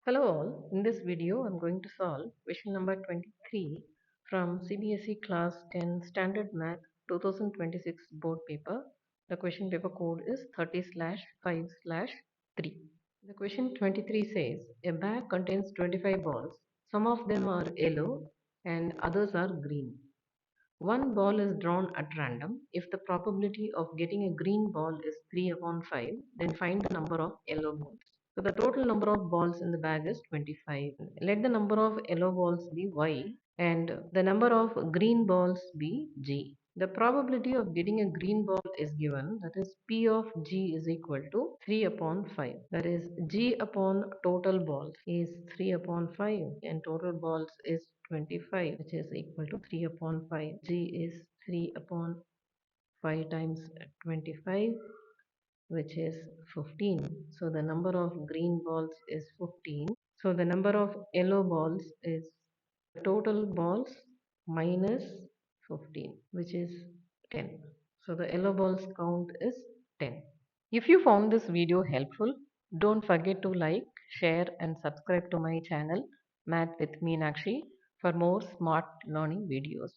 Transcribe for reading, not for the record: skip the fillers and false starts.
Hello all, in this video I'm going to solve question number 23 from CBSE class 10 standard math 2026 board paper. The question paper code is 30/5/3. The question 23 says a bag contains 25 balls. Some of them are yellow and others are green. One ball is drawn at random. If the probability of getting a green ball is 3 upon 5, then find the number of yellow balls. So the total number of balls in the bag is 25. Let the number of yellow balls be y and the number of green balls be g. The probability of getting a green ball is given, that is P of g is equal to 3 upon 5. That is g upon total balls is 3 upon 5 and total balls is 25, which is equal to 3 upon 5. G is 3 upon 5 times 25, which is 15. So the number of green balls is 15. So the number of yellow balls is total balls minus 15, which is 10. So the yellow balls count is 10. If you found this video helpful, don't forget to like, share and subscribe to my channel Math with Meenakshi for more smart learning videos.